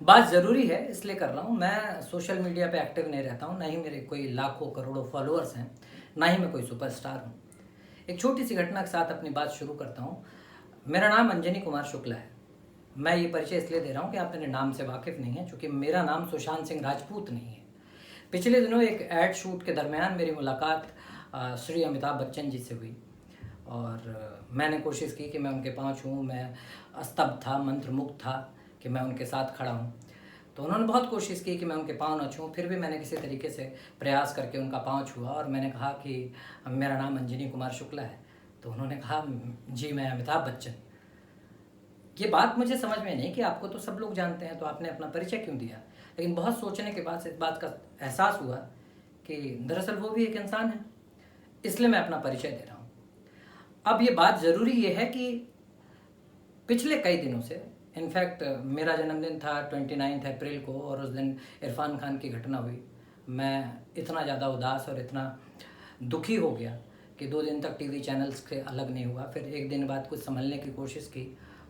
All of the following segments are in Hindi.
बात ज़रूरी है इसलिए कर रहा हूँ। मैं सोशल मीडिया पे एक्टिव नहीं रहता हूँ, ना ही मेरे कोई लाखों करोड़ों फॉलोअर्स हैं, ना ही मैं कोई सुपरस्टार हूँ। एक छोटी सी घटना के साथ अपनी बात शुरू करता हूँ। मेरा नाम अंजनी कुमार शुक्ला है। मैं ये परिचय इसलिए दे रहा हूँ कि आप मेरे नाम से वाकिफ़ नहीं हैं, चूँकि मेरा नाम सुशांत सिंह राजपूत नहीं है। पिछले दिनों एक एड शूट के दरमियान मेरी मुलाकात श्री अमिताभ बच्चन जी से हुई और मैंने कोशिश की कि मैं उनके पाँव छूऊँ। मैं स्तब्ध था, मंत्रमुग्ध था कि मैं उनके साथ खड़ा हूँ। तो उन्होंने बहुत कोशिश की कि मैं उनके पाँव न छूऊँ, फिर भी मैंने किसी तरीके से प्रयास करके उनका पाँव छुआ और मैंने कहा कि मेरा नाम अंजनी कुमार शुक्ला है। तो उन्होंने कहा, जी मैं अमिताभ बच्चन। ये बात मुझे समझ में नहीं कि आपको तो सब लोग जानते हैं, तो आपने अपना परिचय क्यों दिया। लेकिन बहुत सोचने के बाद इस बात का एहसास हुआ कि दरअसल वो भी एक इंसान है, इसलिए मैं अपना परिचय दे रहा हूँ। अब ये बात ज़रूरी ये है कि पिछले कई दिनों से, इनफैक्ट मेरा जन्मदिन था 29 अप्रैल को और उस दिन इरफान खान की घटना हुई। मैं इतना ज़्यादा उदास और इतना दुखी हो गया कि 2 दिन तक टीवी चैनल्स से अलग नहीं हुआ। फिर एक दिन बाद कुछ संभलने की कोशिश की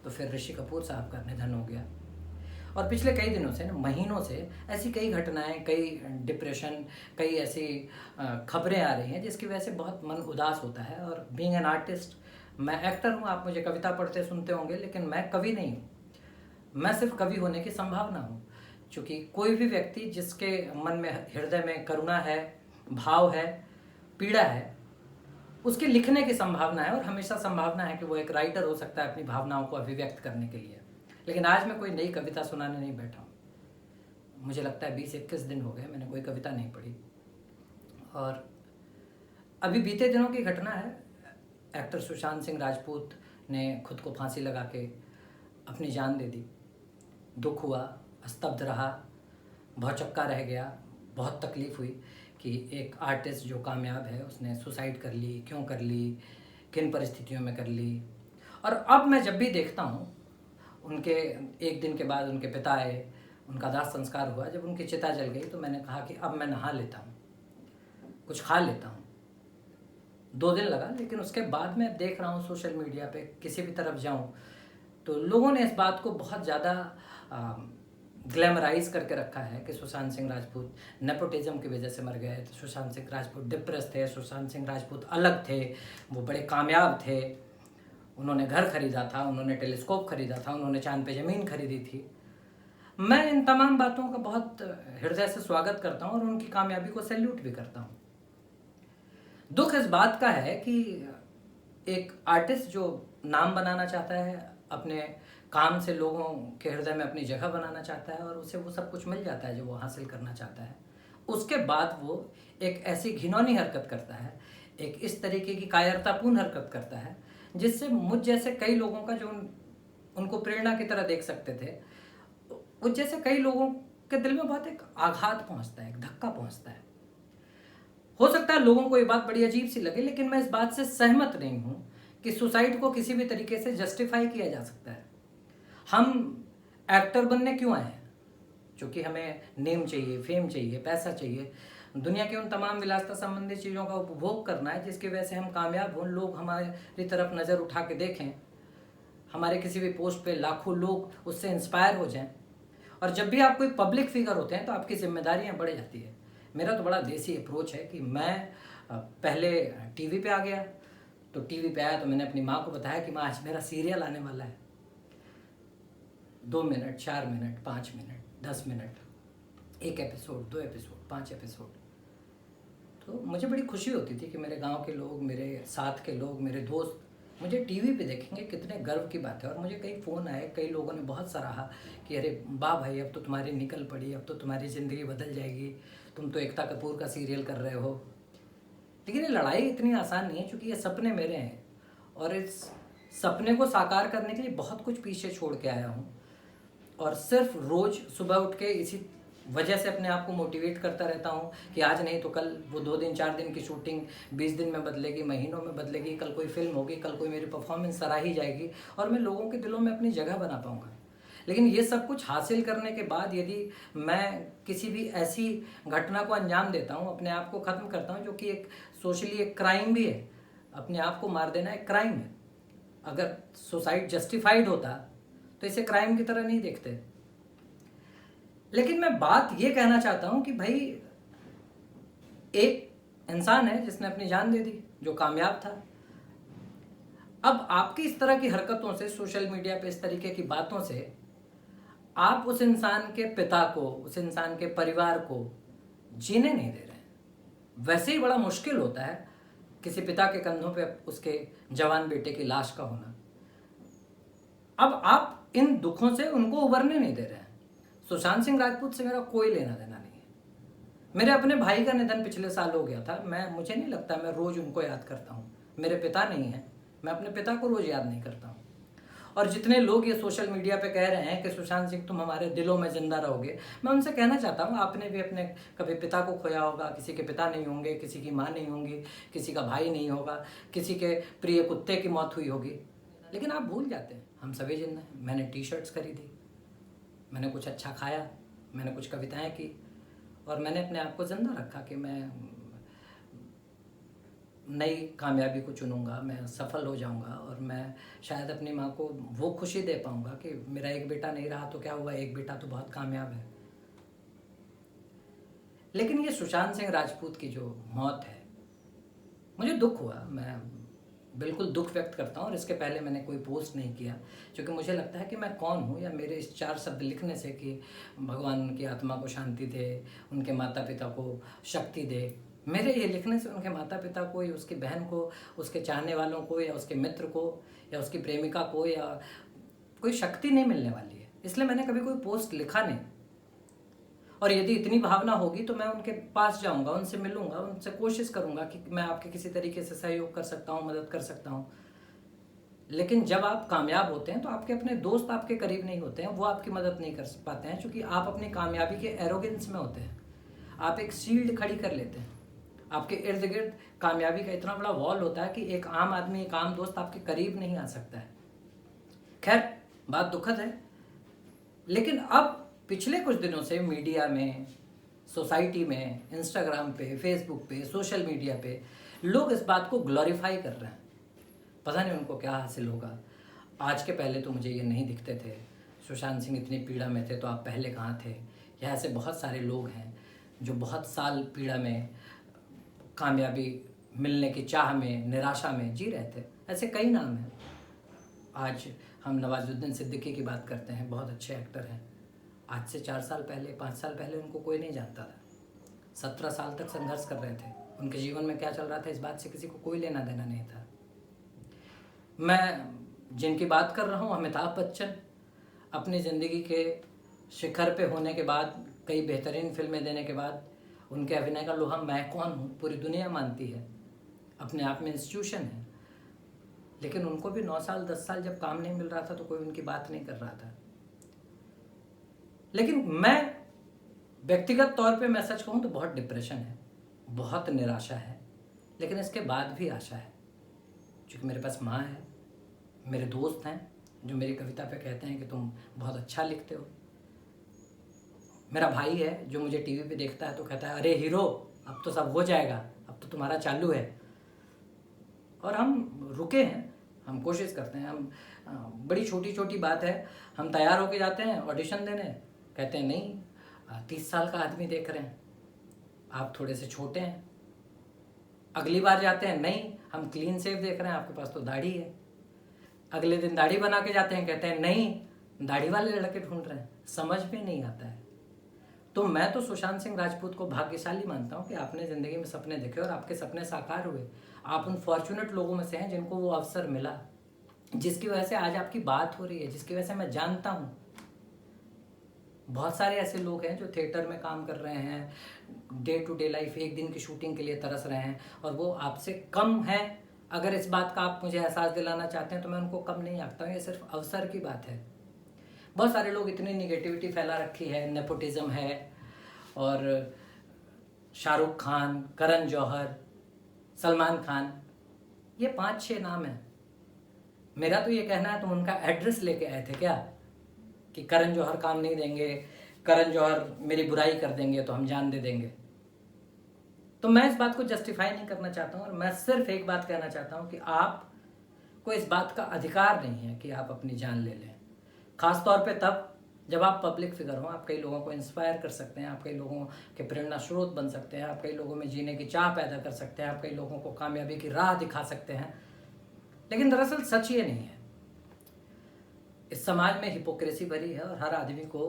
तो फिर ऋषि कपूर साहब का निधन हो गया। और पिछले कई दिनों से, महीनों से ऐसी कई घटनाएं, कई डिप्रेशन, कई ऐसी खबरें आ रही हैं जिसकी वजह से बहुत मन उदास होता है। और बीइंग एन आर्टिस्ट, मैं एक्टर हूँ, आप मुझे कविता पढ़ते सुनते होंगे, लेकिन मैं कवि नहीं हूँ। मैं सिर्फ कवि होने की संभावना हूँ। क्योंकि कोई भी व्यक्ति जिसके मन में, हृदय में करुणा है, भाव है, पीड़ा है, उसके लिखने की संभावना है और हमेशा संभावना है कि वो एक राइटर हो सकता है अपनी भावनाओं को अभिव्यक्त करने के लिए। लेकिन आज मैं कोई नई कविता सुनाने नहीं बैठा हूँ। मुझे लगता है 20-21 दिन हो गए मैंने कोई कविता नहीं पढ़ी। और अभी बीते दिनों की घटना है, एक्टर सुशांत सिंह राजपूत ने खुद को फांसी लगा के अपनी जान दे दी। दुख हुआ, स्तब्ध रहा, भौचक्का रह गया। बहुत तकलीफ़ हुई कि एक आर्टिस्ट जो कामयाब है उसने सुसाइड कर ली, क्यों कर ली, किन परिस्थितियों में कर ली। और अब मैं जब भी देखता हूँ, उनके एक दिन के बाद उनके पिता आए, उनका दाह संस्कार हुआ, जब उनकी चिता जल गई तो मैंने कहा कि अब मैं नहा लेता हूँ, कुछ खा लेता हूँ। 2 दिन लगा, लेकिन उसके बाद मैं देख रहा हूँ सोशल मीडिया पे, किसी भी तरफ जाऊँ तो लोगों ने इस बात को बहुत ज़्यादा ग्लैमराइज करके रखा है कि सुशांत सिंह राजपूत नेपोटिज्म की वजह से मर गए, तो सुशांत सिंह राजपूत डिप्रेस थे, सुशांत सिंह राजपूत अलग थे, वो बड़े कामयाब थे, उन्होंने घर खरीदा था, उन्होंने टेलीस्कोप खरीदा था, उन्होंने चांद पे ज़मीन खरीदी थी। मैं इन तमाम बातों का बहुत हृदय से स्वागत करता हूँ और उनकी कामयाबी को सैल्यूट भी करता हूँ। दुख इस बात का है कि एक आर्टिस्ट जो नाम बनाना चाहता है, अपने काम से लोगों के हृदय में अपनी जगह बनाना चाहता है और उसे वो सब कुछ मिल जाता है जो वो हासिल करना चाहता है, उसके बाद वो एक ऐसी घिनौनी हरकत करता है, एक इस तरीके की कायरतापूर्ण हरकत करता है जिससे मुझ जैसे कई लोगों का, जो उनको प्रेरणा की तरह देख सकते थे, मुझ जैसे कई लोगों के दिल में बहुत एक आघात पहुंचता है, एक धक्का पहुंचता है। हो सकता है लोगों को ये बात बड़ी अजीब सी लगे, लेकिन मैं इस बात से सहमत नहीं हूं कि सुसाइड को किसी भी तरीके से जस्टिफाई किया जा सकता है। हम एक्टर बनने क्यों आए हैं? क्योंकि हमें नेम चाहिए, फेम चाहिए, पैसा चाहिए, दुनिया की उन तमाम विलासता संबंधी चीज़ों का उपभोग करना है जिसकी वजह से हम कामयाब हों, लोग हमारी तरफ नज़र उठा के देखें, हमारे किसी भी पोस्ट पे लाखों लोग उससे इंस्पायर हो जाएं। और जब भी आप कोई पब्लिक फिगर होते हैं तो आपकी जिम्मेदारियां बढ़ जाती है। मेरा तो बड़ा देसी अप्रोच है कि मैं पहले टीवी पे आ गया, तो टीवी पे आया तो मैंने अपनी माँ को बताया कि माँ आज मेरा सीरियल आने वाला है। 2 minute, 4 minute, 5 minute, 10 minute, 1 episode, 2 episode, 5 episode. तो मुझे बड़ी खुशी होती थी कि मेरे गांव के लोग, मेरे साथ के लोग, मेरे दोस्त मुझे टीवी पे देखेंगे, कितने गर्व की बात है। और मुझे कई फ़ोन आए, कई लोगों ने बहुत सराहा कि अरे वाह भाई, अब तो तुम्हारी निकल पड़ी, अब तो तुम्हारी ज़िंदगी बदल जाएगी, तुम तो एकता कपूर का सीरियल कर रहे हो। लेकिन ये लड़ाई इतनी आसान नहीं है, क्योंकि ये सपने मेरे हैं और इस सपने को साकार करने के लिए बहुत कुछ पीछे छोड़ के आया हूँ। और सिर्फ रोज़ सुबह उठ के इसी वजह से अपने आप को मोटिवेट करता रहता हूँ कि आज नहीं तो कल वो 2 दिन 4 दिन की शूटिंग 20 दिन में बदलेगी, महीनों में बदलेगी, कल कोई फिल्म होगी, कल कोई मेरी परफॉर्मेंस सराही जाएगी और मैं लोगों के दिलों में अपनी जगह बना पाऊँगा। लेकिन ये सब कुछ हासिल करने के बाद यदि मैं किसी भी ऐसी घटना को अंजाम देता हूँ, अपने आप को ख़त्म करता हूँ, जो कि एक सोशली एक क्राइम भी है, अपने आप को मार देना एक क्राइम है। अगर सुसाइड जस्टिफाइड होता तो इसे क्राइम की तरह नहीं देखते। लेकिन मैं बात ये कहना चाहता हूं कि भाई एक इंसान है जिसने अपनी जान दे दी, जो कामयाब था। अब आपकी इस तरह की हरकतों से, सोशल मीडिया पे इस तरीके की बातों से, आप उस इंसान के पिता को, उस इंसान के परिवार को जीने नहीं दे रहे हैं। वैसे ही बड़ा मुश्किल होता है किसी पिता के कंधों पे उसके जवान बेटे की लाश का होना। अब आप इन दुखों से उनको उबरने नहीं दे रहे हैं। सुशांत सिंह राजपूत से मेरा कोई लेना देना नहीं है। मेरे अपने भाई का निधन पिछले साल हो गया था। मुझे नहीं लगता मैं रोज उनको याद करता हूँ। मेरे पिता नहीं है, मैं अपने पिता को रोज याद नहीं करता हूँ। और जितने लोग ये सोशल मीडिया पे कह रहे हैं कि सुशांत सिंह तुम हमारे दिलों में जिंदा रहोगे, मैं उनसे कहना चाहता हूँ आपने भी अपने कभी पिता को खोया होगा। किसी के पिता नहीं होंगे, किसी की माँ नहीं होंगी, किसी का भाई नहीं होगा, किसी के प्रिय कुत्ते की मौत हुई होगी, लेकिन आप भूल जाते हैं हम सभी जिंदा हैं। मैंने टी शर्ट्स खरीदी, मैंने कुछ अच्छा खाया, मैंने कुछ कविताएं की, और मैंने अपने आप को जिंदा रखा कि मैं नई कामयाबी को चुनूंगा, मैं सफल हो जाऊंगा और मैं शायद अपनी माँ को वो खुशी दे पाऊंगा कि मेरा एक बेटा नहीं रहा तो क्या हुआ, एक बेटा तो बहुत कामयाब है। लेकिन ये सुशांत सिंह राजपूत की जो मौत है, मुझे दुख हुआ। मैं बिल्कुल दुख व्यक्त करता हूँ, और इसके पहले मैंने कोई पोस्ट नहीं किया, क्योंकि मुझे लगता है कि मैं कौन हूँ, या मेरे इस 4 शब्द लिखने से कि भगवान उनकी आत्मा को शांति दे, उनके माता पिता को शक्ति दे। मेरे ये लिखने से उनके माता पिता को, या उसकी बहन को, उसके चाहने वालों को, या उसके मित्र को, या उसकी प्रेमिका को, या कोई शक्ति नहीं मिलने वाली है। इसलिए मैंने कभी कोई पोस्ट लिखा नहीं। और यदि इतनी भावना होगी तो मैं उनके पास जाऊंगा, उनसे मिलूंगा, उनसे कोशिश करूंगा कि मैं आपके किसी तरीके से सहयोग कर सकता हूँ, मदद कर सकता हूँ। लेकिन जब आप कामयाब होते हैं तो आपके अपने दोस्त आपके करीब नहीं होते हैं, वो आपकी मदद नहीं कर पाते हैं, क्योंकि आप अपनी कामयाबी के एरोगेंस में होते हैं। आप एक शील्ड खड़ी कर लेते हैं, आपके इर्द गिर्द कामयाबी का इतना बड़ा वॉल होता है कि एक आम आदमी, एक आम दोस्त आपके करीब नहीं आ सकता है। खैर, बात दुखद है, लेकिन अब पिछले कुछ दिनों से मीडिया में, सोसाइटी में, इंस्टाग्राम पे, फेसबुक पे, सोशल मीडिया पे लोग इस बात को ग्लोरीफाई कर रहे हैं। पता नहीं उनको क्या हासिल होगा। आज के पहले तो मुझे ये नहीं दिखते थे। सुशांत सिंह इतनी पीड़ा में थे तो आप पहले कहाँ थे? या ऐसे बहुत सारे लोग हैं जो बहुत साल पीड़ा में, कामयाबी मिलने की चाह में, निराशा में जी रहे थे। ऐसे कई नाम हैं। आज हम नवाजुद्दीन सिद्दीकी की बात करते हैं, बहुत अच्छे एक्टर हैं। आज से 4 साल पहले, 5 साल पहले उनको कोई नहीं जानता था। 17 साल तक संघर्ष कर रहे थे। उनके जीवन में क्या चल रहा था इस बात से किसी को कोई लेना देना नहीं था। मैं जिनकी बात कर रहा हूँ, अमिताभ बच्चन, अपनी ज़िंदगी के शिखर पे होने के बाद, कई बेहतरीन फिल्में देने के बाद, उनके अभिनय का लोहा मैं कौन हूँ पूरी दुनिया मानती है, अपने आप में इंस्टीट्यूशन है। लेकिन उनको भी 9 साल 10 साल जब काम नहीं मिल रहा था तो कोई उनकी बात नहीं कर रहा था। लेकिन मैं व्यक्तिगत तौर पे मैं सच कहूँ तो बहुत डिप्रेशन है, बहुत निराशा है, लेकिन इसके बाद भी आशा है, क्योंकि मेरे पास माँ है, मेरे दोस्त हैं जो मेरी कविता पे कहते हैं कि तुम बहुत अच्छा लिखते हो। मेरा भाई है जो मुझे टीवी पे देखता है तो कहता है, अरे हीरो, अब तो सब हो जाएगा, अब तो तुम्हारा चालू है। और हम रुके हैं, हम कोशिश करते हैं। हम बड़ी छोटी छोटी बात है, हम तैयार होके जाते हैं ऑडिशन देने, कहते हैं नहीं 30 साल का आदमी देख रहे हैं, आप थोड़े से छोटे हैं। अगली बार जाते हैं, नहीं हम क्लीन शेव देख रहे हैं, आपके पास तो दाढ़ी है। अगले दिन दाढ़ी बना के जाते हैं, कहते हैं नहीं दाढ़ी वाले लड़के ढूंढ रहे हैं। समझ में नहीं आता है। तो मैं तो सुशांत सिंह राजपूत को भाग्यशाली मानता हूँ कि आपने ज़िंदगी में सपने देखे और आपके सपने साकार हुए। आप उन फॉर्चुनेट लोगों में से हैं जिनको वो अवसर मिला, जिसकी वजह से आज आपकी बात हो रही है, जिसकी वजह से मैं जानता हूँ। बहुत सारे ऐसे लोग हैं जो थिएटर में काम कर रहे हैं, डे टू डे लाइफ, एक दिन की शूटिंग के लिए तरस रहे हैं, और वो आपसे कम हैं। अगर इस बात का आप मुझे एहसास दिलाना चाहते हैं तो मैं उनको कम नहीं आंकता हूँ। ये सिर्फ अवसर की बात है। बहुत सारे लोग इतनी निगेटिविटी फैला रखी है, नेपोटिज्म है, और शाहरुख खान, करण जौहर, सलमान खान, ये 5-6 नाम हैं। मेरा तो ये कहना है, तुम उनका एड्रेस लेके आए थे क्या कि करण जौहर काम नहीं देंगे, करण जौहर मेरी बुराई कर देंगे तो हम जान दे देंगे? तो मैं इस बात को जस्टिफाई नहीं करना चाहता हूँ, और मैं सिर्फ एक बात कहना चाहता हूँ कि आपको इस बात का अधिकार नहीं है कि आप अपनी जान ले लें, खास तौर पे तब जब आप पब्लिक फिगर हो, आप कई लोगों को इंस्पायर कर सकते हैं, आप कई लोगों के प्रेरणा स्रोत बन सकते हैं, आप कई लोगों में जीने की चाह पैदा कर सकते हैं, आप कई लोगों को कामयाबी की राह दिखा सकते हैं। लेकिन दरअसल सच ये नहीं है। इस समाज में हिपोक्रेसी भरी है और हर आदमी को,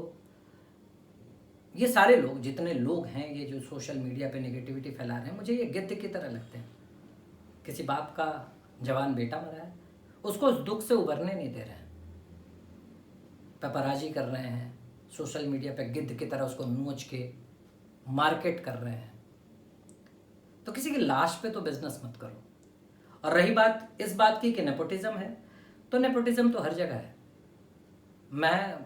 ये सारे लोग, जितने लोग हैं ये जो सोशल मीडिया पे नेगेटिविटी फैला रहे हैं, मुझे ये गिद्ध की तरह लगते हैं। किसी बाप का जवान बेटा मरा है, उसको उस दुख से उभरने नहीं दे रहे हैं, पेपराजी कर रहे हैं, सोशल मीडिया पे गिद्ध की तरह उसको नोच के मार्केट कर रहे हैं। तो किसी की लाश पे तो बिजनेस मत करो। और रही बात इस बात की कि नेपोटिज्म है, तो नेपोटिज्म तो हर जगह है। मैं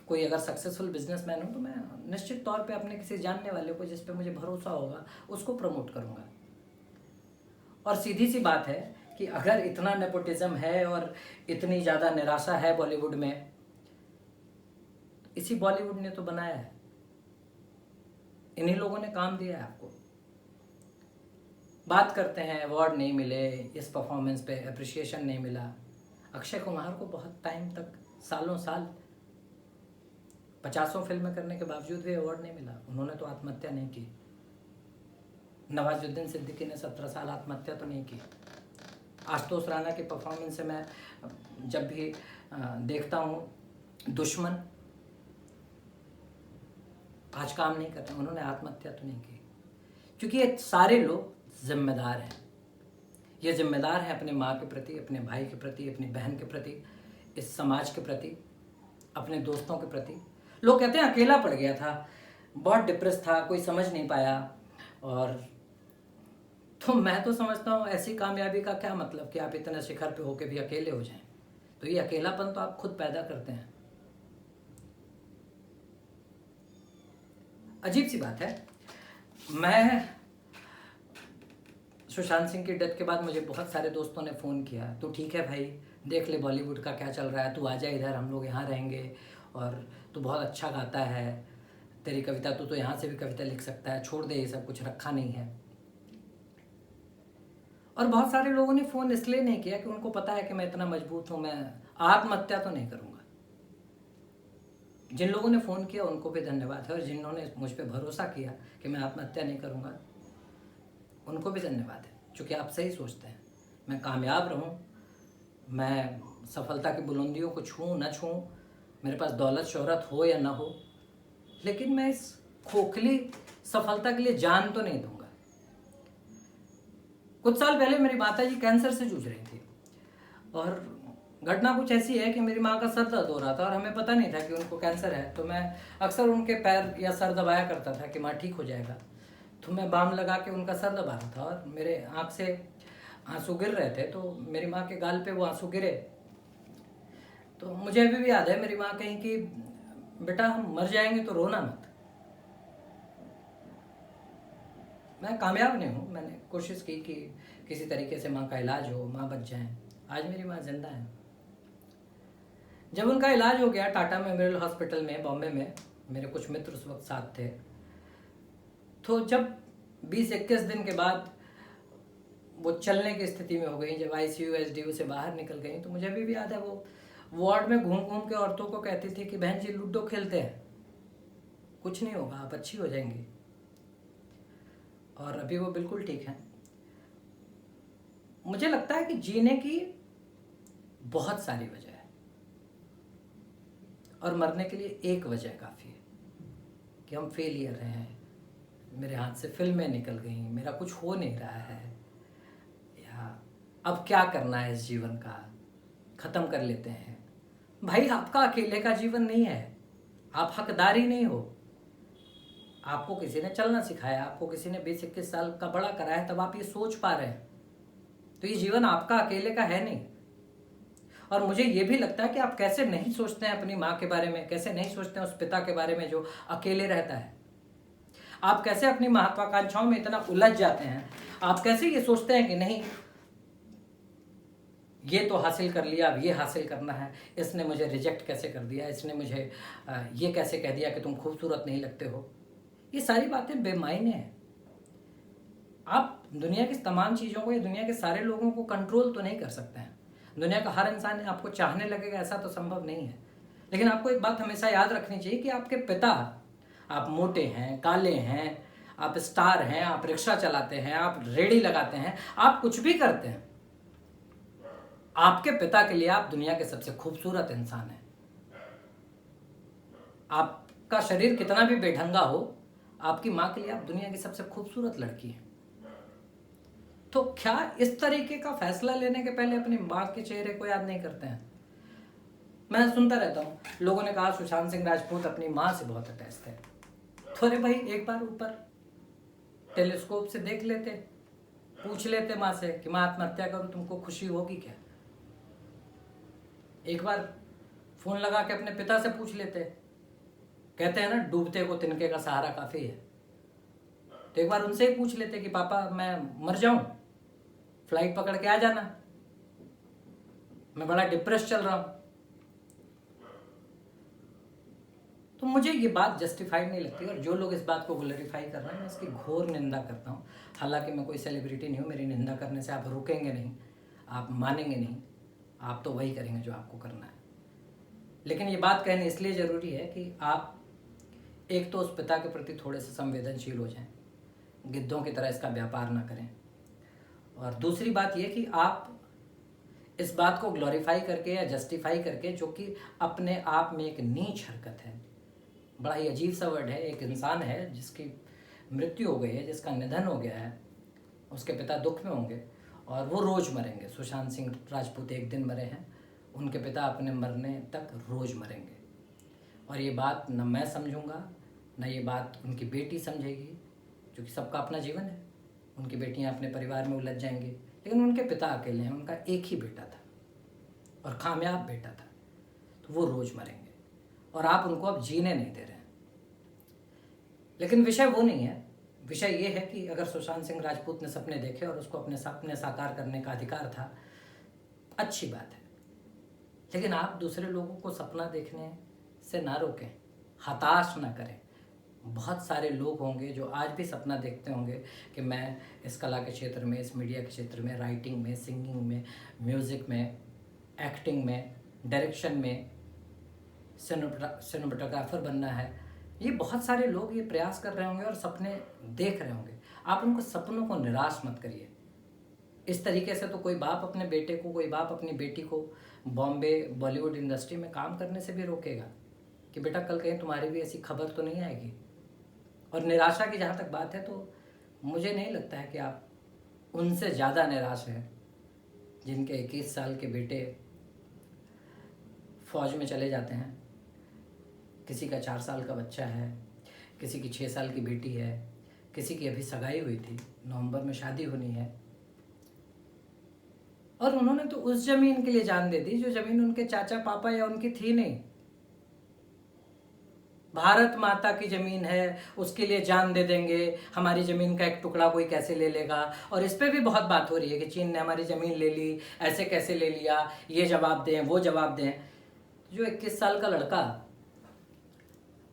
कोई अगर सक्सेसफुल बिजनेसमैन हूँ तो मैं निश्चित तौर पे अपने किसी जानने वाले को, जिस पे मुझे भरोसा होगा, उसको प्रमोट करूँगा। और सीधी सी बात है कि अगर इतना नेपोटिज्म है और इतनी ज़्यादा निराशा है बॉलीवुड में, इसी बॉलीवुड ने तो बनाया है, इन्हीं लोगों ने काम दिया है आपको। बात करते हैं अवार्ड नहीं मिले, इस परफॉर्मेंस पे अप्रिसिएशन नहीं मिला। अक्षय कुमार को बहुत टाइम तक, सालों साल, 50 फिल्में करने के बावजूद भी अवार्ड नहीं मिला। उन्होंने तो आत्महत्या नहीं की। नवाजुद्दीन सिद्दीकी ने 17 साल आत्महत्या तो नहीं की। आशुतोष राणा की परफॉर्मेंस से मैं जब भी देखता हूँ, दुश्मन आज काम नहीं करते, उन्होंने आत्महत्या तो नहीं की। क्योंकि ये सारे लोग जिम्मेदार हैं। ये जिम्मेदार हैं अपने माँ के प्रति, अपने भाई के प्रति, अपनी बहन के प्रति, इस समाज के प्रति, अपने दोस्तों के प्रति। लोग कहते हैं अकेला पड़ गया था, बहुत डिप्रेस था, कोई समझ नहीं पाया। और तो मैं तो समझता हूँ ऐसी कामयाबी का क्या मतलब कि आप इतने शिखर पे होके भी अकेले हो जाएं। तो ये अकेलापन तो आप खुद पैदा करते हैं। अजीब सी बात है। मैं सुशांत सिंह की डेथ के बाद मुझे बहुत सारे दोस्तों ने फ़ोन किया, तो ठीक है भाई, देख ले बॉलीवुड का क्या चल रहा है, तू आ जा इधर, हम लोग यहाँ रहेंगे, और तू बहुत अच्छा गाता है, तेरी कविता, तू तो यहाँ से भी कविता लिख सकता है, छोड़ दे ये सब कुछ, रखा नहीं है। और बहुत सारे लोगों ने फ़ोन इसलिए नहीं किया कि उनको पता है कि मैं इतना मजबूत हूँ, मैं आत्महत्या तो नहीं करूँगा। जिन लोगों ने फ़ोन किया उनको भी धन्यवाद है, और जिन्होंने मुझ पर भरोसा किया कि मैं आत्महत्या नहीं करूँगा, उनको भी धन्यवाद है। चूँकि आप सही सोचते हैं, मैं कामयाब रहूँ, मैं सफलता की बुलंदियों को छूँ न छूँ, मेरे पास दौलत शोहरत हो या ना हो, लेकिन मैं इस खोखली सफलता के लिए जान तो नहीं दूंगा। कुछ साल पहले मेरी माता जी कैंसर से जूझ रही थी, और घटना कुछ ऐसी है कि मेरी माँ का सर दर्द हो रहा था और हमें पता नहीं था कि उनको कैंसर है। तो मैं अक्सर उनके पैर या सर दबाया करता था कि माँ ठीक हो जाएगा। तो मैं बाम लगा के उनका सर दबा रहा था और मेरे आँख से आंसू गिर रहे थे, तो मेरी माँ के गाल पे वो आंसू गिरे। तो मुझे अभी भी याद है, मेरी माँ कहीं कि बेटा हम मर जाएंगे तो रोना मत। मैं कामयाब नहीं हूँ, मैंने कोशिश की कि किसी तरीके से माँ का इलाज हो, माँ बच जाए। आज मेरी माँ जिंदा है। जब उनका इलाज हो गया टाटा मेमोरियल हॉस्पिटल में, बॉम्बे में, मेरे कुछ मित्र उस वक्त साथ थे, तो जब 20-21 दिन के बाद वो चलने की स्थिति में हो गई, जब ICU SDU से बाहर निकल गई, तो मुझे अभी भी याद है वो वार्ड में घूम घूम के औरतों को कहती थी कि बहन जी लूडो खेलते हैं, कुछ नहीं होगा, आप अच्छी हो जाएंगी। और अभी वो बिल्कुल ठीक है। मुझे लगता है कि जीने की बहुत सारी वजह है, और मरने के लिए एक वजह काफ़ी है कि हम फेलियर हैं, मेरे हाथ से फिल्में निकल गई, मेरा कुछ हो नहीं रहा है, या अब क्या करना है इस जीवन का, ख़त्म कर लेते हैं। भाई आपका अकेले का जीवन नहीं है, आप हकदार ही नहीं हो। आपको किसी ने चलना सिखाया, आपको किसी ने 20-21 साल का बड़ा कराया, तब आप ये सोच पा रहे हैं। तो ये जीवन आपका अकेले का है नहीं। और मुझे ये भी लगता है कि आप कैसे नहीं सोचते हैं अपनी माँ के बारे में, कैसे नहीं सोचते हैं उस पिता के बारे में जो अकेले रहता है। आप कैसे अपनी महत्वाकांक्षाओं में इतना उलझ जाते हैं, आप कैसे ये सोचते हैं कि नहीं ये तो हासिल कर लिया, अब ये हासिल करना है, इसने मुझे रिजेक्ट कैसे कर दिया, इसने मुझे ये कैसे कह दिया कि तुम खूबसूरत नहीं लगते हो। ये सारी बातें बेमायने हैं। आप दुनिया की तमाम चीज़ों को या दुनिया के सारे लोगों को कंट्रोल तो नहीं कर सकते हैं। दुनिया का हर इंसान आपको चाहने लगेगा ऐसा तो संभव नहीं है। लेकिन आपको एक बात हमेशा याद रखनी चाहिए कि आपके पिता, आप मोटे हैं, काले हैं, आप स्टार हैं, आप रिक्शा चलाते हैं, आप रेड़ी लगाते हैं, आप कुछ भी करते हैं, आपके पिता के लिए आप दुनिया के सबसे खूबसूरत इंसान हैं। आपका शरीर कितना भी बेढंगा हो, आपकी माँ के लिए आप दुनिया की सबसे खूबसूरत लड़की हैं। तो क्या इस तरीके का फैसला लेने के पहले अपनी माँ के चेहरे को याद नहीं करते हैं? मैं सुनता रहता हूँ, लोगों ने कहा सुशांत सिंह राजपूत अपनी माँ से बहुत अटैच थे। तो अरे भाई, एक बार ऊपर टेलीस्कोप से देख लेते, पूछ लेते माँ से कि माँ आत्महत्या करूँ, तुमको खुशी होगी क्या? एक बार फोन लगा के अपने पिता से पूछ लेते। कहते हैं ना, डूबते को तिनके का सहारा काफी है। तो एक बार उनसे ही पूछ लेते कि पापा मैं मर जाऊं, फ्लाइट पकड़ के आ जाना, मैं बड़ा डिप्रेस चल रहा हूं। तो मुझे ये बात जस्टिफाइड नहीं लगती, और जो लोग इस बात को ग्लोरीफाई कर रहे हैं, मैं इसकी घोर निंदा करता हूँ। हालांकि मैं कोई सेलिब्रिटी नहीं हूँ, मेरी निंदा करने से आप रुकेंगे नहीं, आप मानेंगे नहीं, आप तो वही करेंगे जो आपको करना है। लेकिन ये बात कहनी इसलिए ज़रूरी है कि आप एक तो उस पिता के प्रति थोड़े से संवेदनशील हो जाएं, गिद्धों की तरह इसका व्यापार ना करें। और दूसरी बात ये कि आप इस बात को ग्लोरीफाई करके या जस्टिफाई करके, जो कि अपने आप में एक नीच हरकत है, बड़ा ही अजीब सा वर्ड है। एक इंसान है जिसकी मृत्यु हो गई है, जिसका निधन हो गया है, उसके पिता दुख में होंगे और वो रोज़ मरेंगे। सुशांत सिंह राजपूत एक दिन मरे हैं, उनके पिता अपने मरने तक रोज़ मरेंगे। और ये बात न मैं समझूंगा, न ये बात उनकी बेटी समझेगी, क्योंकि सबका अपना जीवन है। उनकी बेटियां अपने परिवार में उलझ जाएंगी, लेकिन उनके पिता अकेले हैं, उनका एक ही बेटा था और कामयाब बेटा था, तो वो रोज़ मरेंगे और आप उनको अब जीने नहीं दे रहे हैं। लेकिन विषय वो नहीं है। विषय ये है कि अगर सुशांत सिंह राजपूत ने सपने देखे और उसको अपने सपने साकार करने का अधिकार था, अच्छी बात है, लेकिन आप दूसरे लोगों को सपना देखने से ना रोकें, हताश ना करें। बहुत सारे लोग होंगे जो आज भी सपना देखते होंगे कि मैं इस कला के क्षेत्र में, इस मीडिया के क्षेत्र में, राइटिंग में, सिंगिंग में, म्यूज़िक में, एक्टिंग में, डायरेक्शन में, सिनेमाटोग्राफर बनना है। ये बहुत सारे लोग ये प्रयास कर रहे होंगे और सपने देख रहे होंगे। आप उनको सपनों को निराश मत करिए। इस तरीके से तो कोई बाप अपने बेटे को, कोई बाप अपनी बेटी को बॉम्बे बॉलीवुड इंडस्ट्री में काम करने से भी रोकेगा कि बेटा कल कहीं तुम्हारी भी ऐसी खबर तो नहीं आएगी। और निराशा की जहाँ तक बात है, तो मुझे नहीं लगता है कि आप उनसे ज़्यादा निराश हैं जिनके 21 साल के बेटे फौज में चले जाते हैं, किसी का 4 साल का बच्चा है, किसी की 6 साल की बेटी है, किसी की अभी सगाई हुई थी, नवंबर में शादी होनी है, और उन्होंने तो उस जमीन के लिए जान दे दी जो जमीन उनके चाचा पापा या उनकी थी नहीं। भारत माता की जमीन है, उसके लिए जान दे देंगे, हमारी जमीन का एक टुकड़ा कोई कैसे ले लेगा। और इस पे भी बहुत बात हो रही है कि चीन ने हमारी जमीन ले ली, ऐसे कैसे ले लिया, ये जवाब दें, वो जवाब दें। जो 21 साल का लड़का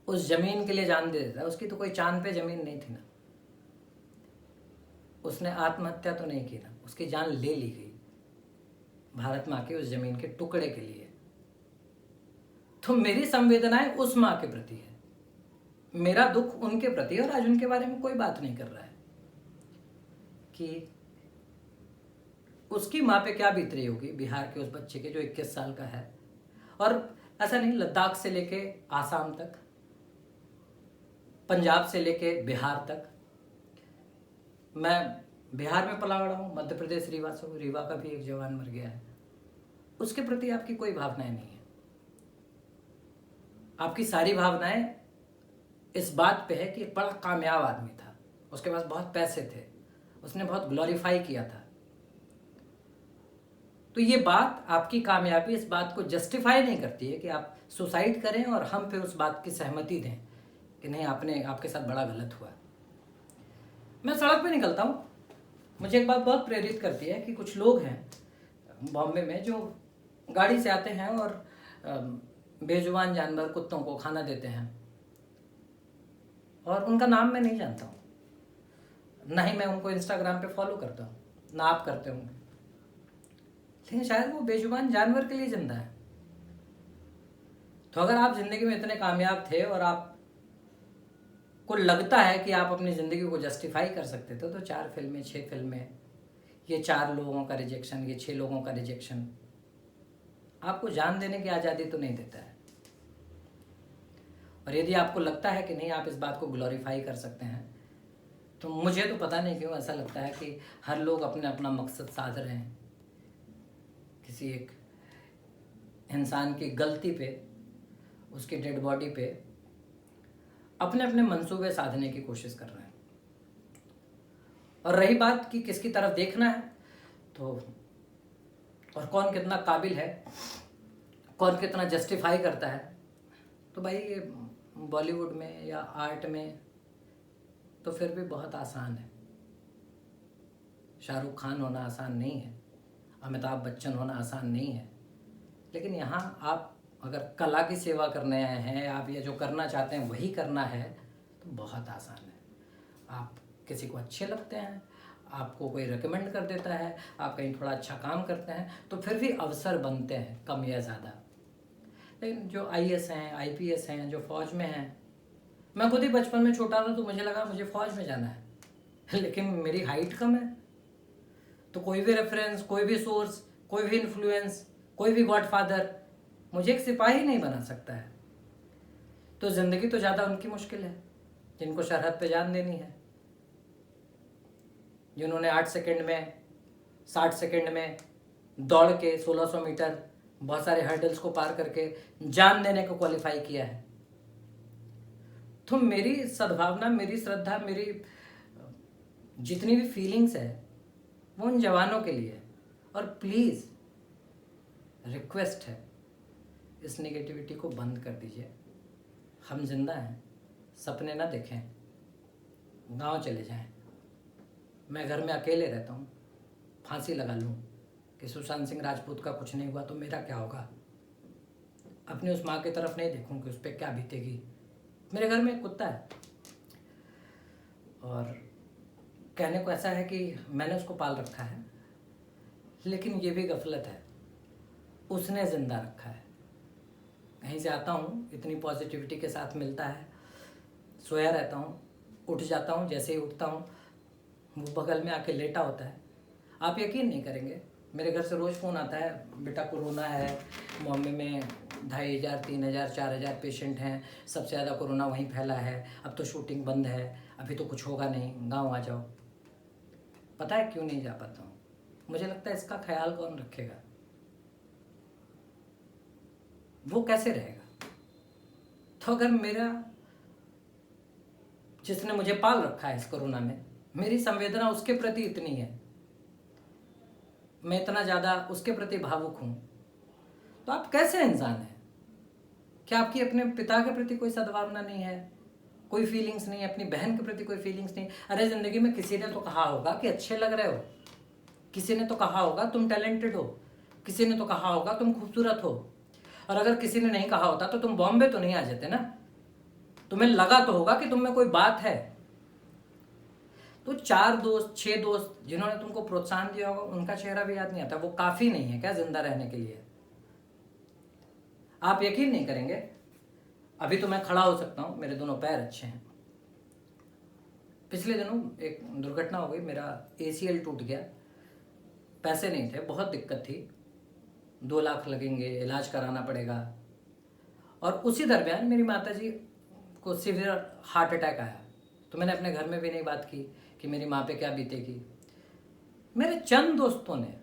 उस जमीन के लिए जान दे देता है, उसकी तो कोई चांद पे जमीन नहीं थी ना, उसने आत्महत्या तो नहीं की ना, उसकी जान ले ली गई भारत माँ के उस जमीन के टुकड़े के लिए। तो मेरी संवेदनाएं उस माँ के प्रति है, मेरा दुख उनके प्रति है। और आज उनके बारे में कोई बात नहीं कर रहा है कि उसकी माँ पे क्या बीत रही होगी बिहार के उस बच्चे के जो 21 साल का है। और ऐसा नहीं, लद्दाख से लेके आसाम तक, पंजाब से लेके बिहार तक, मैं बिहार में पला बड़ा हूँ, मध्य प्रदेश रीवा से, रीवा का भी एक जवान मर गया है, उसके प्रति आपकी कोई भावनाएं नहीं है। आपकी सारी भावनाएं इस बात पे है कि एक बड़ा कामयाब आदमी था, उसके पास बहुत पैसे थे, उसने बहुत ग्लोरीफाई किया था। तो ये बात, आपकी कामयाबी इस बात को जस्टिफाई नहीं करती है कि आप सुसाइड करें और हम फिर उस बात की सहमति दें कि नहीं, आपके साथ बड़ा गलत हुआ। मैं सड़क पे निकलता हूँ, मुझे एक बात बहुत प्रेरित करती है कि कुछ लोग हैं बॉम्बे में जो गाड़ी से आते हैं और बेजुबान जानवर, कुत्तों को खाना देते हैं, और उनका नाम मैं नहीं जानता हूँ, ना ही मैं उनको इंस्टाग्राम पे फॉलो करता हूँ, ना आप करते होंगे, लेकिन शायद वो बेजुबान जानवर के लिए जिंदा है। तो अगर आप जिंदगी में इतने कामयाब थे और आपको लगता है कि आप अपनी जिंदगी को जस्टिफाई कर सकते थे, तो 4 फिल्में, 6 फिल्में, ये 4 लोगों का रिजेक्शन, ये 6 लोगों का रिजेक्शन आपको जान देने की आज़ादी तो नहीं देता है। और यदि आपको लगता है कि नहीं आप इस बात को ग्लोरीफाई कर सकते हैं, तो मुझे तो पता नहीं क्यों ऐसा लगता है कि हर लोग अपने अपना मकसद साध रहे हैं। किसी एक इंसान की गलती पे, उसकी डेड बॉडी पे अपने अपने मंसूबे साधने की कोशिश कर रहे हैं। और रही बात कि किसकी तरफ देखना है, तो और कौन कितना काबिल है, कौन कितना जस्टिफाई करता है, तो भाई ये बॉलीवुड में या आर्ट में तो फिर भी बहुत आसान है। शाहरुख खान होना आसान नहीं है, अमिताभ बच्चन होना आसान नहीं है, लेकिन यहाँ आप अगर कला की सेवा करने आए हैं, आप ये जो करना चाहते हैं वही करना है, तो बहुत आसान है। आप किसी को अच्छे लगते हैं, आपको कोई रिकमेंड कर देता है, आप कहीं थोड़ा अच्छा काम करते हैं, तो फिर भी अवसर बनते हैं, कम या ज़्यादा। लेकिन जो IAS हैं, IPS हैं, जो फौज में हैं, मैं खुद ही बचपन में छोटा था तो मुझे लगा मुझे फौज में जाना है, लेकिन मेरी हाइट कम है, तो कोई भी रेफरेंस, कोई भी सोर्स, कोई भी इन्फ्लुएंस, कोई भी गॉडफादर मुझे एक सिपाही नहीं बना सकता है। तो ज़िंदगी तो ज़्यादा उनकी मुश्किल है जिनको सरहद पे जान देनी है, जिन्होंने 8 सेकंड में, 60 सेकंड में दौड़ के 1600 मीटर बहुत सारे हर्डल्स को पार करके जान देने को क्वालिफाई किया है। तो मेरी सद्भावना, मेरी श्रद्धा, मेरी जितनी भी फीलिंग्स है वो उन जवानों के लिए। और प्लीज़ रिक्वेस्ट है, इस नेगेटिविटी को बंद कर दीजिए। हम जिंदा हैं, सपने ना देखें, गांव चले जाएं। मैं घर में अकेले रहता हूँ, फांसी लगा लूँ कि सुशांत सिंह राजपूत का कुछ नहीं हुआ तो मेरा क्या होगा। अपनी उस माँ की तरफ नहीं देखूँ कि उस पर क्या बीतेगी। मेरे घर में एक कुत्ता है और कहने को ऐसा है कि मैंने उसको पाल रखा है, लेकिन ये भी गफलत है, उसने ज़िंदा रखा है। कहीं से आता हूँ, इतनी पॉजिटिविटी के साथ मिलता है, सोया रहता हूँ, उठ जाता हूँ, जैसे ही उठता हूँ वो बगल में आके लेटा होता है। आप यकीन नहीं करेंगे, मेरे घर से रोज़ फ़ोन आता है, बेटा कोरोना है, बॉम्बे में 2500, 3000, 4000 पेशेंट हैं, सबसे ज़्यादा कोरोना वहीं फैला है, अब तो शूटिंग बंद है, अभी तो कुछ होगा नहीं, गांव आ जाओ। पता है क्यों नहीं जा पाता हूँ? मुझे लगता है इसका ख्याल कौन रखेगा, वो कैसे रहेगा। तो अगर मेरा, जिसने मुझे पाल रखा है इस कोरोना में, मेरी संवेदना उसके प्रति इतनी है, मैं इतना ज़्यादा उसके प्रति भावुक हूँ, तो आप कैसे इंसान हैं? क्या आपकी अपने पिता के प्रति कोई सद्भावना नहीं है, कोई फीलिंग्स नहीं है, अपनी बहन के प्रति कोई फीलिंग्स नहीं? अरे ज़िंदगी में किसी ने तो कहा होगा कि अच्छे लग रहे हो, किसी ने तो कहा होगा तुम टैलेंटेड हो, किसी ने तो कहा होगा तुम खूबसूरत हो। और अगर किसी ने नहीं कहा होता तो तुम बॉम्बे तो नहीं आ जाते ना, तुम्हें लगा तो होगा कि तुम में कोई बात है। तो 4 दोस्त, 6 दोस्त जिन्होंने तुमको प्रोत्साहन दिया होगा, उनका चेहरा भी याद नहीं आता। वो काफ़ी नहीं है क्या जिंदा रहने के लिए? आप यकीन नहीं करेंगे, अभी तो मैं खड़ा हो सकता हूँ, मेरे दोनों पैर अच्छे हैं। पिछले दिनों एक दुर्घटना हो गई, मेरा ACL टूट गया, पैसे नहीं थे, बहुत दिक्कत थी, 2 लाख लगेंगे, इलाज कराना पड़ेगा। और उसी दरमियान मेरी माताजी को सीवियर हार्ट अटैक आया, तो मैंने अपने घर में भी नहीं बात की कि मेरी माँ पे क्या बीतेगी। मेरे चंद दोस्तों ने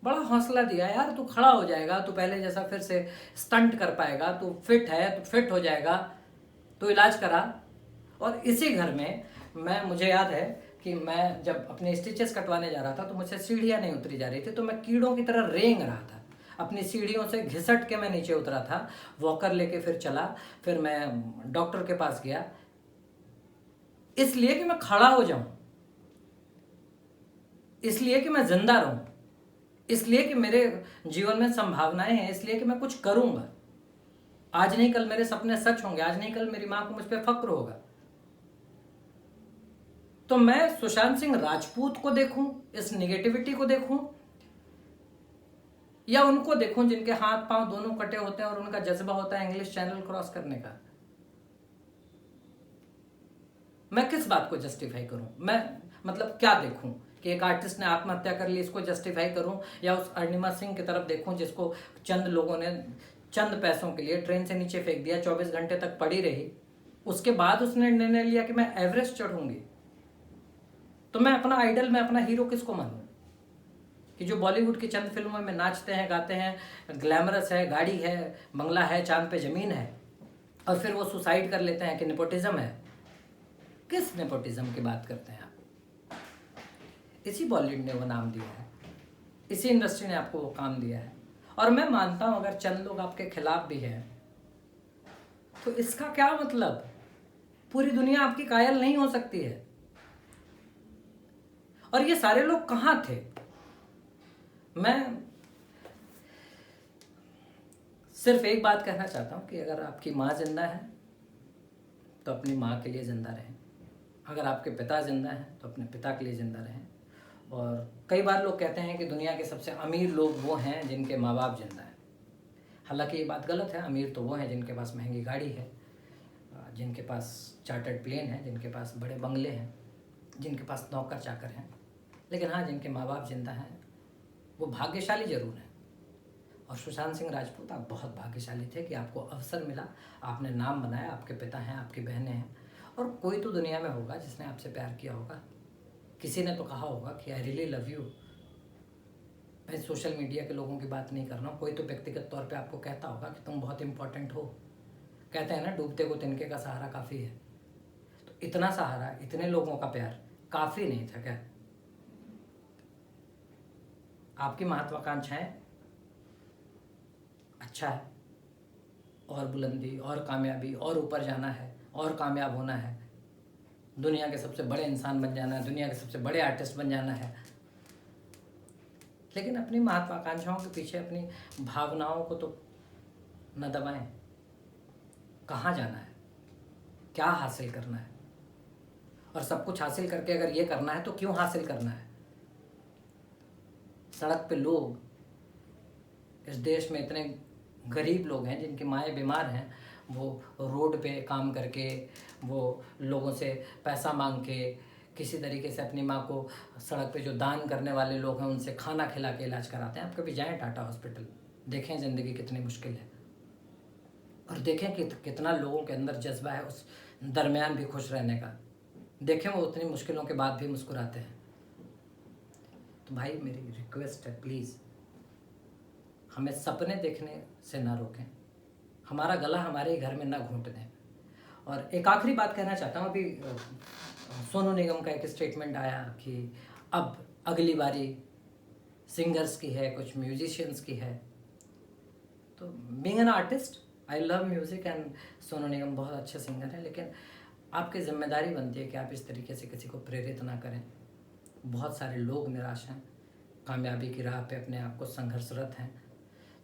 बड़ा हौसला दिया, यार तू खड़ा हो जाएगा, तू पहले जैसा फिर से स्टंट कर पाएगा, तू फिट है, तू फिट हो जाएगा, तू इलाज करा। और इसी घर में मुझे याद है कि मैं जब अपने स्टिचेस कटवाने जा रहा था तो मुझसे सीढ़ियाँ नहीं उतरी जा रही थी, तो मैं कीड़ों की तरह रेंग रहा था, अपनी सीढ़ियों से घिसट के मैं नीचे उतरा था, वॉकर लेके फिर चला, फिर मैं डॉक्टर के पास गया, इसलिए कि मैं खड़ा हो जाऊं, इसलिए कि मैं जिंदा रहूं, इसलिए कि मेरे जीवन में संभावनाएं हैं, इसलिए कि मैं कुछ करूंगा। आज नहीं कल मेरे सपने सच होंगे, आज नहीं कल मेरी मां को मुझ पर फक्र होगा। तो मैं सुशांत सिंह राजपूत को देखूं, इस निगेटिविटी को देखूं, या उनको देखूं जिनके हाथ पांव दोनों कटे होते हैं और उनका जज्बा होता है इंग्लिश चैनल क्रॉस करने का? मैं किस बात को जस्टिफाई करूं? मैं मतलब क्या देखूं कि एक आर्टिस्ट ने आत्महत्या कर ली, इसको जस्टिफाई करूं, या उस अरुणिमा सिंह की तरफ देखूं जिसको चंद लोगों ने चंद पैसों के लिए ट्रेन से नीचे फेंक दिया, 24 घंटे तक पड़ी रही, उसके बाद उसने निर्णय लिया कि मैं एवरेस्ट चढ़ूंगी। तो मैं अपना आइडल, मैं अपना हीरो किसको मानूं? कि जो बॉलीवुड की चंद फिल्मों में नाचते हैं, गाते हैं, ग्लैमरस है, गाड़ी है, बंगला है, चांद पे जमीन है, और फिर वो सुसाइड कर लेते हैं कि नेपोटिज्म है। किस नेपोटिज्म की बात करते हैं आप? इसी बॉलीवुड ने वो नाम दिया है, इसी इंडस्ट्री ने आपको वो काम दिया है। और मैं मानता हूं अगर चंद लोग आपके खिलाफ भी हैं तो इसका क्या मतलब? पूरी दुनिया आपकी कायल नहीं हो सकती है। और ये सारे लोग कहां थे? मैं सिर्फ एक बात कहना चाहता हूं कि अगर आपकी माँ जिंदा है तो अपनी माँ के लिए जिंदा रहें, अगर आपके पिता जिंदा हैं तो अपने पिता के लिए जिंदा रहें। और कई बार लोग कहते हैं कि दुनिया के सबसे अमीर लोग वो हैं जिनके माँ बाप जिंदा हैं। हालांकि ये बात गलत है। अमीर तो वो हैं जिनके पास महंगी गाड़ी है, जिनके पास चार्टर्ड प्लेन है, जिनके पास बड़े बंगले हैं, जिनके पास नौकर चाकर हैं। लेकिन हाँ, जिनके माँ बाप जिंदा हैं वो भाग्यशाली जरूर हैं। और सुशांत सिंह राजपूत, आप बहुत भाग्यशाली थे कि आपको अवसर मिला, आपने नाम बनाया, आपके पिता हैं, आपकी बहनें हैं, और कोई तो दुनिया में होगा जिसने आपसे प्यार किया होगा। किसी ने तो कहा होगा कि आई रियली लव यू। मैं सोशल मीडिया के लोगों की बात नहीं कर रहा हूँ, कोई तो व्यक्तिगत तौर पे आपको कहता होगा कि तुम बहुत इंपॉर्टेंट हो। कहते हैं ना, डूबते को तिनके का सहारा काफ़ी है। तो इतना सहारा, इतने लोगों का प्यार काफ़ी नहीं था क्या? आपकी महत्वाकांक्षाएं, अच्छा है, और बुलंदी और कामयाबी और ऊपर जाना है और कामयाब होना है, दुनिया के सबसे बड़े इंसान बन जाना है, दुनिया के सबसे बड़े आर्टिस्ट बन जाना है। लेकिन अपनी महत्वाकांक्षाओं के पीछे अपनी भावनाओं को तो न दबाएं। कहाँ जाना है, क्या हासिल करना है, और सब कुछ हासिल करके अगर ये करना है तो क्यों हासिल करना है? सड़क पे लोग, इस देश में इतने गरीब लोग हैं जिनकी माएँ बीमार हैं, वो रोड पे काम करके, वो लोगों से पैसा मांग के, किसी तरीके से अपनी माँ को, सड़क पे जो दान करने वाले लोग हैं उनसे खाना खिला के इलाज कराते हैं। आप कभी जाएं टाटा हॉस्पिटल, देखें ज़िंदगी कितनी मुश्किल है, और देखें कि कितना लोगों के अंदर जज्बा है उस दरमियान भी खुश रहने का। देखें वो उतनी मुश्किलों के बाद भी मुस्कुराते हैं। तो भाई मेरी रिक्वेस्ट है, प्लीज़ हमें सपने देखने से ना रोकें, हमारा गला हमारे ही घर में ना घूंट दें। और एक आखिरी बात कहना चाहता हूँ। अभी सोनू निगम का एक स्टेटमेंट आया कि अब अगली बारी सिंगर्स की है, कुछ म्यूजिशियंस की है। तो being an artist, I love music and Sonu Nigam बहुत अच्छे सिंगर हैं, लेकिन आपकी जिम्मेदारी बनती है कि आप इस तरीके से किसी को प्रेरित ना करें। बहुत सारे लोग निराश हैं, कामयाबी की राह पे अपने आप को संघर्षरत हैं।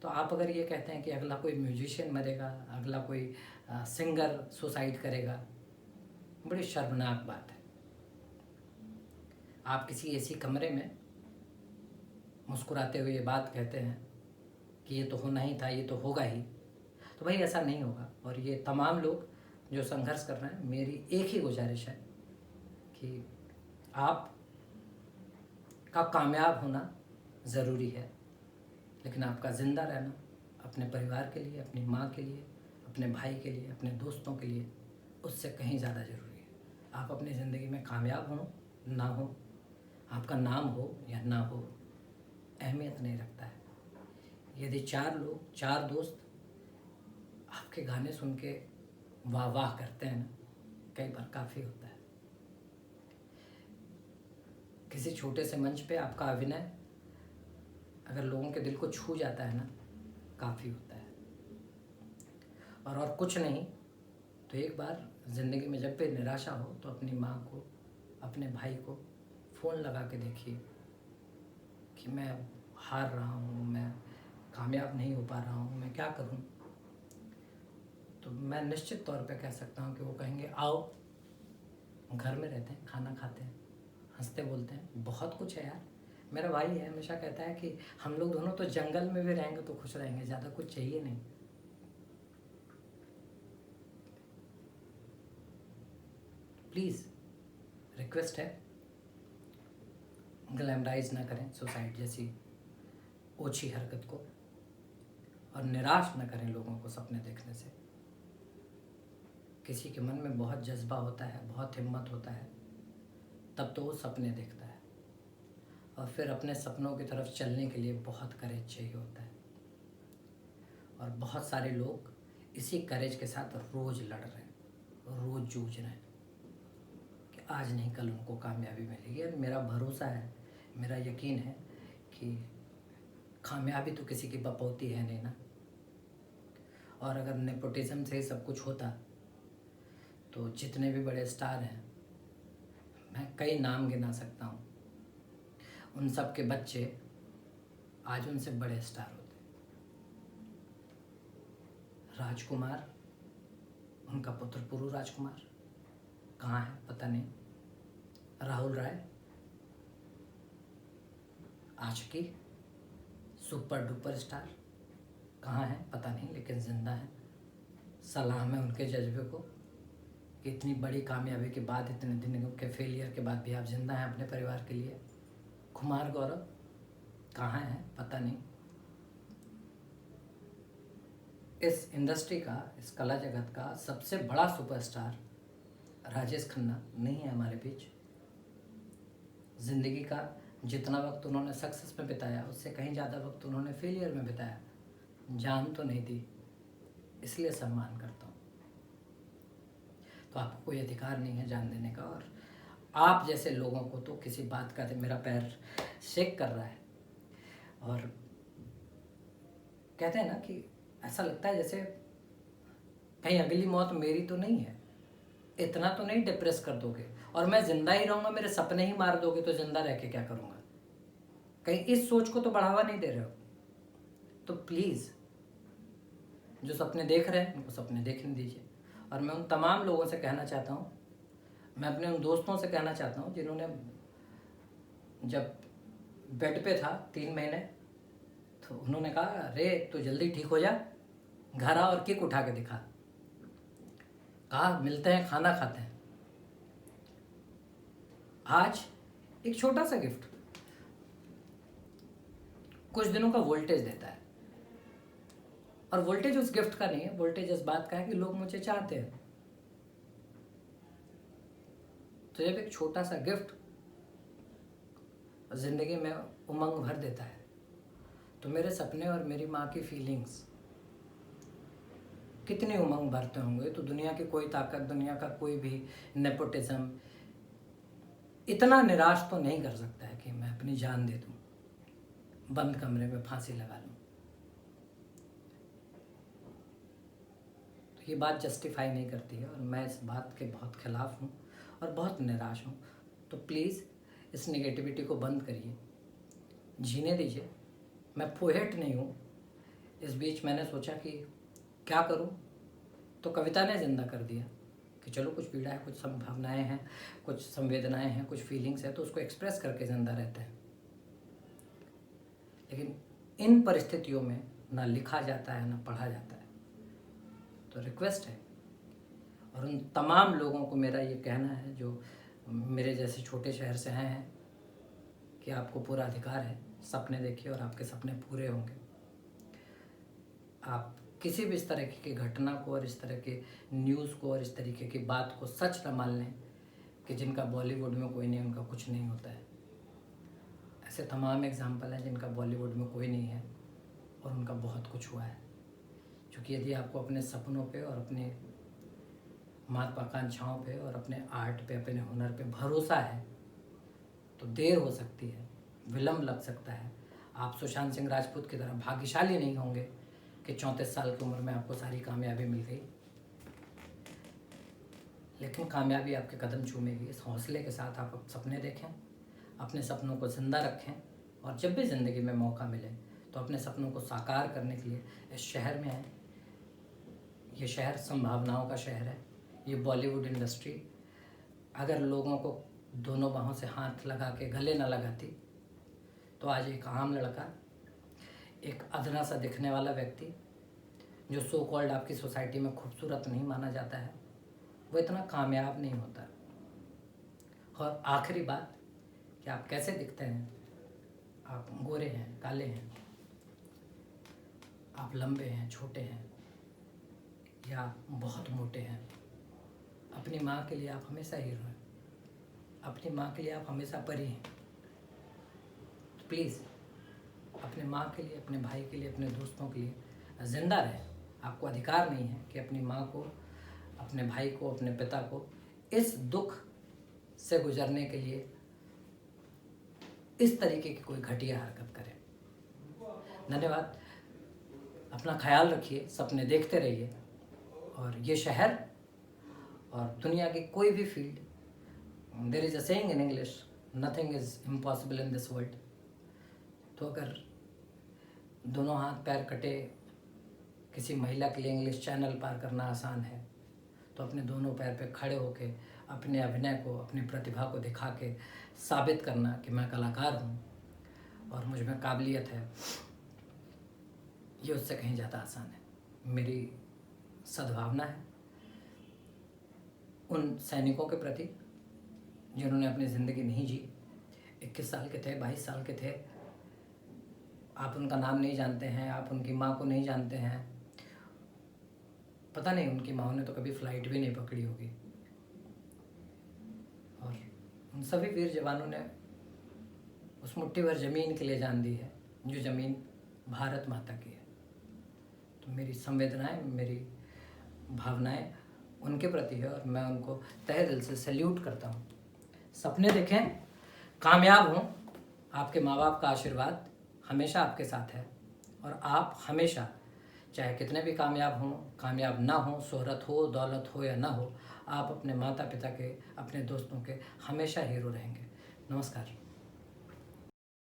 तो आप अगर ये कहते हैं कि अगला कोई म्यूजिशियन मरेगा, अगला कोई सिंगर सुसाइड करेगा, बड़ी शर्मनाक बात है। आप किसी ऐसी कमरे में मुस्कुराते हुए ये बात कहते हैं कि ये तो होना ही था, ये तो होगा ही। तो भाई ऐसा नहीं होगा। और ये तमाम लोग जो संघर्ष कर रहे हैं, मेरी एक ही गुजारिश है कि आप का कामयाब होना ज़रूरी है, लेकिन आपका ज़िंदा रहना अपने परिवार के लिए, अपनी माँ के लिए, अपने भाई के लिए, अपने दोस्तों के लिए, उससे कहीं ज़्यादा ज़रूरी है। आप अपनी ज़िंदगी में कामयाब हो ना हो, आपका नाम हो या ना हो, अहमियत नहीं रखता है। यदि 4 लोग, 4 दोस्त आपके गाने सुन के वाह वाह करते हैं ना, कई बार काफ़ी होता है। किसी छोटे से मंच पे आपका अभिनय अगर लोगों के दिल को छू जाता है ना, काफ़ी होता है। और कुछ नहीं तो एक बार ज़िंदगी में जब भी निराशा हो तो अपनी माँ को, अपने भाई को फ़ोन लगा के देखिए कि मैं हार रहा हूँ, मैं कामयाब नहीं हो पा रहा हूँ, मैं क्या करूँ। तो मैं निश्चित तौर पे कह सकता हूँ कि वो कहेंगे आओ, घर में रहते हैं, खाना खाते हैं, हंसते बोलते हैं, बहुत कुछ है यार। मेरा भाई है, हमेशा कहता है कि हम लोग दोनों तो जंगल में भी रहेंगे तो खुश रहेंगे, ज़्यादा कुछ चाहिए नहीं। प्लीज़ रिक्वेस्ट है, ग्लैमराइज ना करें सुसाइड जैसी ओछी हरकत को, और निराश न करें लोगों को सपने देखने से। किसी के मन में बहुत जज्बा होता है, बहुत हिम्मत होता है, तब तो वो सपने देखता है, और फिर अपने सपनों की तरफ चलने के लिए बहुत करेज चाहिए होता है। और बहुत सारे लोग इसी करेज के साथ रोज़ लड़ रहे हैं, रोज़ जूझ रहे हैं कि आज नहीं कल उनको कामयाबी मिलेगी। और मेरा भरोसा है, मेरा यकीन है कि कामयाबी तो किसी की बपौती है नहीं ना। और अगर नेपोटिज्म से ही सब कुछ होता तो जितने भी बड़े स्टार हैं, मैं कई नाम गिना सकता हूँ, उन सब के बच्चे आज उनसे बड़े स्टार होते। राजकुमार, उनका पुत्र पुरु राजकुमार कहाँ है पता नहीं। राहुल राय आशिकी सुपर डुपर स्टार कहाँ है पता नहीं, लेकिन जिंदा है। सलाम है उनके जज्बे को कि इतनी बड़ी कामयाबी के बाद, इतने दिन के फेलियर के बाद भी आप जिंदा हैं अपने परिवार के लिए। कुमार गौरव कहाँ है पता नहीं। इस इंडस्ट्री का, इस कला जगत का सबसे बड़ा सुपरस्टार राजेश खन्ना नहीं है हमारे बीच। ज़िंदगी का जितना वक्त उन्होंने सक्सेस में बिताया, उससे कहीं ज़्यादा वक्त उन्होंने फेलियर में बिताया। जान तो नहीं दी, इसलिए सम्मान करता हूँ। तो आपको कोई अधिकार नहीं है जान देने का, और आप जैसे लोगों को तो किसी बात का, मेरा पैर शेक कर रहा है। और कहते हैं ना कि ऐसा लगता है जैसे कहीं अगली मौत मेरी तो नहीं है, इतना तो नहीं डिप्रेस कर दोगे, और मैं जिंदा ही रहूँगा, मेरे सपने ही मार दोगे तो जिंदा रह के क्या करूँगा। कहीं इस सोच को तो बढ़ावा नहीं दे रहे हो। तो प्लीज़ जो सपने देख रहे हैं उनको सपने देखने दीजिए। और मैं उन तमाम लोगों से कहना चाहता हूँ, मैं अपने उन दोस्तों से कहना चाहता हूँ जिन्होंने जब बेड पे था 3 महीने, तो उन्होंने कहा अरे तो जल्दी ठीक हो जा, घर आ और किक उठा के दिखा। कहा मिलते हैं, खाना खाते हैं। आज एक छोटा सा गिफ्ट कुछ दिनों का वोल्टेज देता है। और वोल्टेज उस गिफ्ट का नहीं है, वोल्टेज इस बात का है कि लोग मुझे चाहते हैं। तो जब एक छोटा सा गिफ्ट जिंदगी में उमंग भर देता है, तो मेरे सपने और मेरी माँ की फीलिंग्स कितनी उमंग भरते होंगे। तो दुनिया की कोई ताकत, दुनिया का कोई भी नेपोटिज्म इतना निराश तो नहीं कर सकता है कि मैं अपनी जान दे दूं, बंद कमरे में फांसी लगा लूं। तो ये बात जस्टिफाई नहीं करती है, और मैं इस बात के बहुत खिलाफ हूँ और बहुत निराश हूँ। तो प्लीज़ इस नेगेटिविटी को बंद करिए, जीने दीजिए। मैं पोएट नहीं हूँ। इस बीच मैंने सोचा कि क्या करूं, तो कविता ने ज़िंदा कर दिया कि चलो कुछ पीड़ा है, कुछ संभावनाएं हैं, कुछ संवेदनाएं हैं, कुछ फीलिंग्स है, तो उसको एक्सप्रेस करके ज़िंदा रहते हैं। लेकिन इन परिस्थितियों में ना लिखा जाता है ना पढ़ा जाता है। तो रिक्वेस्ट है, और उन तमाम लोगों को मेरा ये कहना है जो मेरे जैसे छोटे शहर से हैं कि आपको पूरा अधिकार है, सपने देखिए और आपके सपने पूरे होंगे। आप किसी भी इस तरह की घटना को और इस तरह के न्यूज़ को और इस तरीके की बात को सच न मान लें कि जिनका बॉलीवुड में कोई नहीं, उनका कुछ नहीं होता है। ऐसे तमाम एग्जाम्पल हैं जिनका बॉलीवुड में कोई नहीं है और उनका बहुत कुछ हुआ है। क्योंकि यदि आपको अपने सपनों पे और अपने महत्वाकांक्षाओं पे और अपने आर्ट पे, अपने हुनर पे भरोसा है, तो देर हो सकती है, विलम्ब लग सकता है। आप सुशांत सिंह राजपूत की तरह भाग्यशाली नहीं होंगे कि 34 साल की उम्र में आपको सारी कामयाबी मिल गई, लेकिन कामयाबी आपके कदम चूमेगी। इस हौसले के साथ आप सपने देखें, अपने सपनों को ज़िंदा रखें, और जब भी ज़िंदगी में मौका मिले तो अपने सपनों को साकार करने के लिए इस शहर में आए। ये शहर संभावनाओं का शहर है। ये बॉलीवुड इंडस्ट्री अगर लोगों को दोनों बाहों से हाथ लगा के गले न लगाती तो आज एक आम लड़का, एक अदना सा दिखने वाला व्यक्ति जो सो कॉल्ड आपकी सोसाइटी में खूबसूरत नहीं माना जाता है, वो इतना कामयाब नहीं होता। और आखिरी बात कि आप कैसे दिखते हैं, आप गोरे हैं, काले हैं, आप लंबे हैं, छोटे हैं या बहुत मोटे हैं, अपनी माँ के लिए आप हमेशा हीरो हैं, अपनी माँ के लिए आप हमेशा परी हैं। तो प्लीज़ अपने माँ के लिए, अपने भाई के लिए, अपने दोस्तों के लिए ज़िंदा रहें। आपको अधिकार नहीं है कि अपनी माँ को, अपने भाई को, अपने पिता को इस दुख से गुजरने के लिए इस तरीके की कोई घटिया हरकत करें। धन्यवाद। अपना ख्याल रखिए, सपने देखते रहिए, और ये शहर और दुनिया की कोई भी field, there is a saying in English, nothing is impossible in this world. तो अगर दोनों हाथ पैर कटे किसी महिला के लिए इंग्लिश चैनल पार करना आसान है, तो अपने दोनों पैर पे खड़े होके अपने अभिनय को, अपनी प्रतिभा को दिखा के साबित करना कि मैं कलाकार हूँ और मुझ में काबिलियत है, ये उससे कहीं ज़्यादा आसान है। मेरी सद्भावना है उन सैनिकों के प्रति जिन्होंने अपनी ज़िंदगी नहीं जी। 21 साल के थे, 22 साल के थे, आप उनका नाम नहीं जानते हैं, आप उनकी माँ को नहीं जानते हैं, पता नहीं उनकी माँ ने तो कभी फ़्लाइट भी नहीं पकड़ी होगी। और उन सभी वीर जवानों ने उस मुट्ठी भर ज़मीन के लिए जान दी है, जो ज़मीन भारत माता की है। तो मेरी संवेदनाएं, मेरी भावनाएं उनके प्रति है और मैं उनको तहे दिल से सैल्यूट करता हूँ। सपने देखें, कामयाब हों, आपके माँ बाप का आशीर्वाद हमेशा आपके साथ है, और आप हमेशा, चाहे कितने भी कामयाब हों, कामयाब ना हो, शोहरत हो, दौलत हो या ना हो, आप अपने माता पिता के, अपने दोस्तों के हमेशा हीरो रहेंगे। नमस्कार।